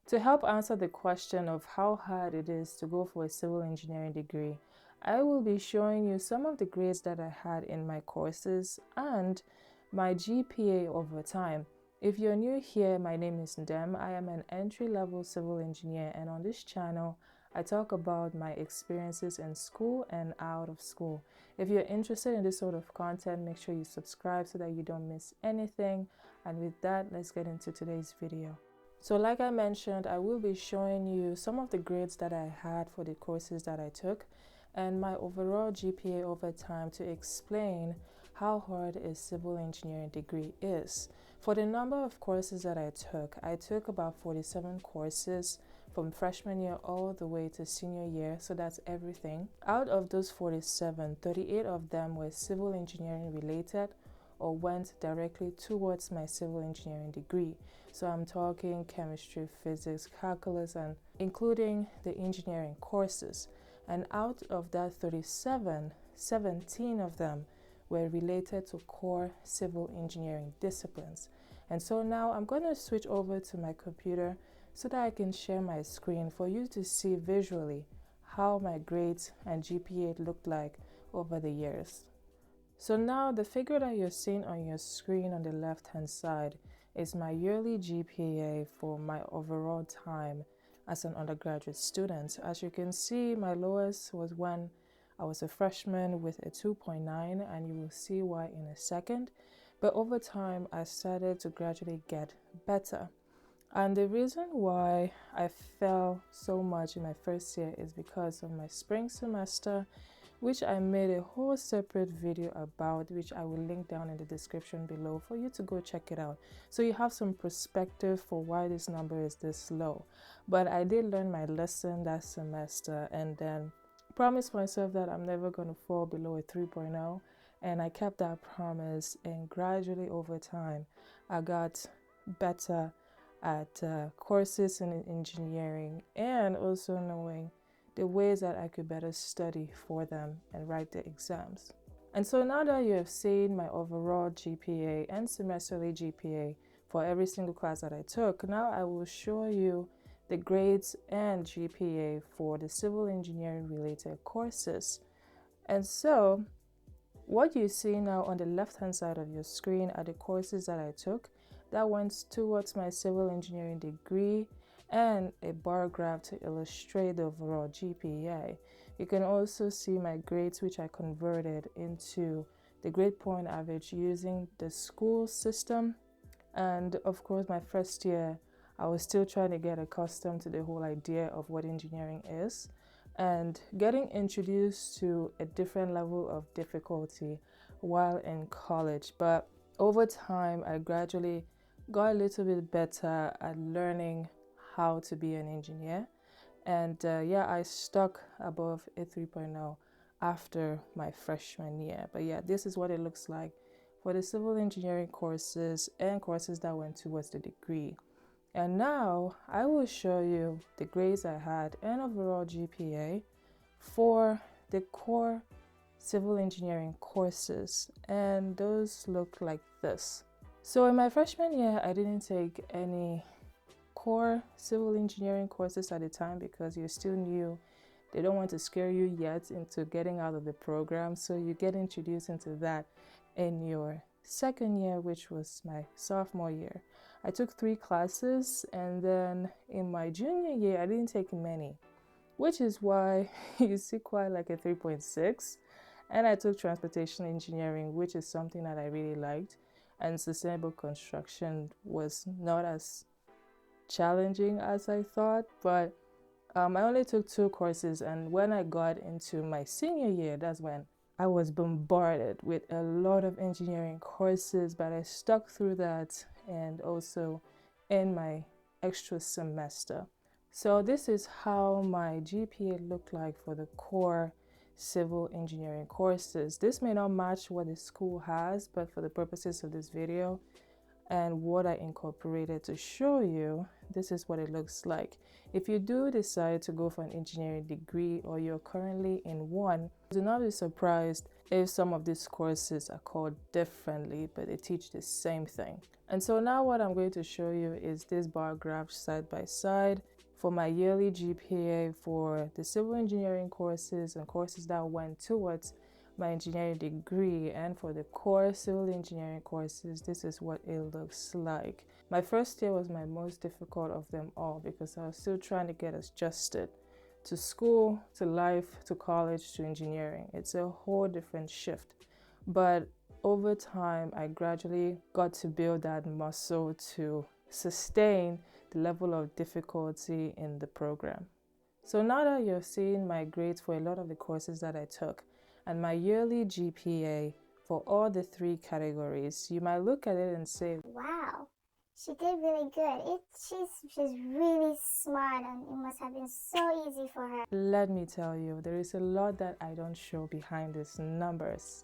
To help answer the question of how hard it is to go for a civil engineering degree, I will be showing you some of the grades that I had in my courses and my GPA over time. If you're new here, my name is Ndem. I am an entry-level civil engineer, and on this channel, I talk about my experiences in school and out of school. If you're interested in this sort of content, make sure you subscribe so that you don't miss anything. And with that, let's get into today's video. So like I mentioned, I will be showing you some of the grades that I had for the courses that I took and my overall GPA over time to explain how hard a civil engineering degree is. For the number of courses that I took about 47 courses from freshman year all the way to senior year, so that's everything. Out of those 47, 38 of them were civil engineering related or went directly towards my civil engineering degree. So I'm talking chemistry, physics, calculus, and including the engineering courses. And out of that 37, 17 of them were related to core civil engineering disciplines. And so now I'm going to switch over to my computer so that I can share my screen for you to see visually how my grades and GPA looked like over the years. So now the figure that you're seeing on your screen on the left hand side is my yearly GPA for my overall time as an undergraduate student. As you can see, my lowest was when I was a freshman with a 2.9, and you will see why in a second. But over time, I started to gradually get better. And the reason why I fell so much in my first year is because of my spring semester, which I made a whole separate video about, which I will link down in the description below for you to go check it out. So you have some perspective for why this number is this low. But I did learn my lesson that semester and then promised myself that I'm never going to fall below a 3.0. And I kept that promise, and gradually over time, I got better at courses in engineering and also knowing the ways that I could better study for them and write the exams. And so now that you have seen my overall GPA and semesterly GPA for every single class that I took, now I will show you the grades and GPA for the civil engineering related courses. And so what you see now on the left hand side of your screen are the courses that I took that went towards my civil engineering degree, and a bar graph to illustrate the overall GPA. You can also see my grades, which I converted into the grade point average using the school system. And of course, my first year, I was still trying to get accustomed to the whole idea of what engineering is and getting introduced to a different level of difficulty while in college. But over time, I gradually got a little bit better at learning how to be an engineer, and yeah, I stuck above a 3.0 after my freshman year. But yeah, this is what it looks like for the civil engineering courses and courses that went towards the degree. And now I will show you the grades I had and overall GPA for the core civil engineering courses, and those look like this. So in my freshman year, I didn't take any core civil engineering courses at the time because you're still new. They don't want to scare you yet into getting out of the program, so you get introduced into that in your second year, which was my sophomore year. I took 3 classes, and then in my junior year, I didn't take many, which is why you see quite like a 3.6. And I took transportation engineering, which is something that I really liked, and sustainable construction was not as challenging as I thought. But I only took 2 courses, and when I got into my senior year, that's when I was bombarded with a lot of engineering courses, but I stuck through that and also in my extra semester. So this is how my GPA looked like for the core civil engineering courses. This may not match what the school has, but for the purposes of this video, and what I incorporated to show you. This is what it looks like. If you do decide to go for an engineering degree or you're currently in one, do not be surprised if some of these courses are called differently, but they teach the same thing. And so now what I'm going to show you is this bar graph side by side for my yearly GPA for the civil engineering courses and courses that went towards my engineering degree, and for the core civil engineering courses, this is what it looks like. My first year was my most difficult of them all because I was still trying to get adjusted to school, to life, to college, to engineering. It's a whole different shift. But over time, I gradually got to build that muscle to sustain the level of difficulty in the program. So now that you're seeing my grades for a lot of the courses that I took and my yearly GPA for all the 3 categories, you might look at it and say, wow, she did really good. She's really smart, and it must have been so easy for her. Let me tell you, there is a lot that I don't show behind these numbers.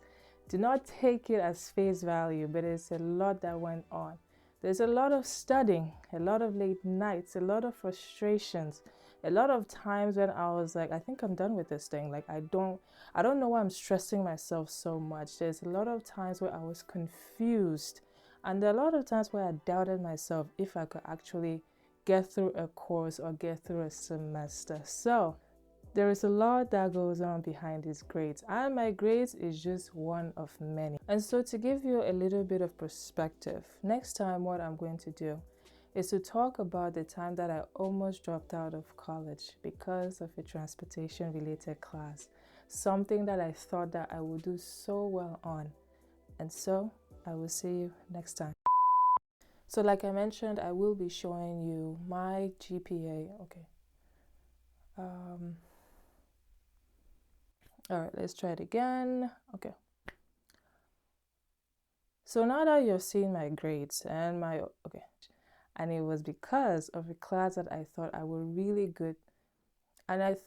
Do not take it as face value, but it's a lot that went on. There's a lot of studying, a lot of late nights, a lot of frustrations, a lot of times when I was like, I think I'm done with this thing. Like, I don't know why I'm stressing myself so much. There's a lot of times where I was confused, and there are a lot of times where I doubted myself if I could actually get through a course or get through a semester. So there is a lot that goes on behind these grades, and my grades is just one of many. And so to give you a little bit of perspective, next time what I'm going to do is to talk about the time that I almost dropped out of college because of a transportation related class, something that I thought that I would do so well on. And so I will see you next time. So like I mentioned, I will be showing you my GPA. Okay. All right, let's try it again. Okay. So now that you're seeing my grades and and it was because of a class that I thought I were really good, and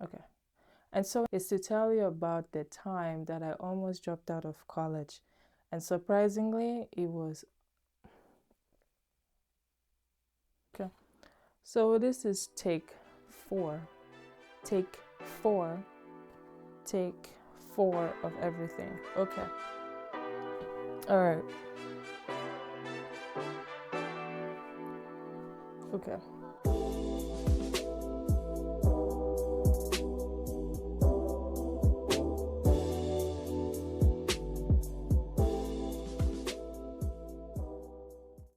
okay. And so it's to tell you about the time that I almost dropped out of college. And surprisingly, it was okay. So this is take 4. Take 4. Take 4 of everything. Okay. All right. Okay.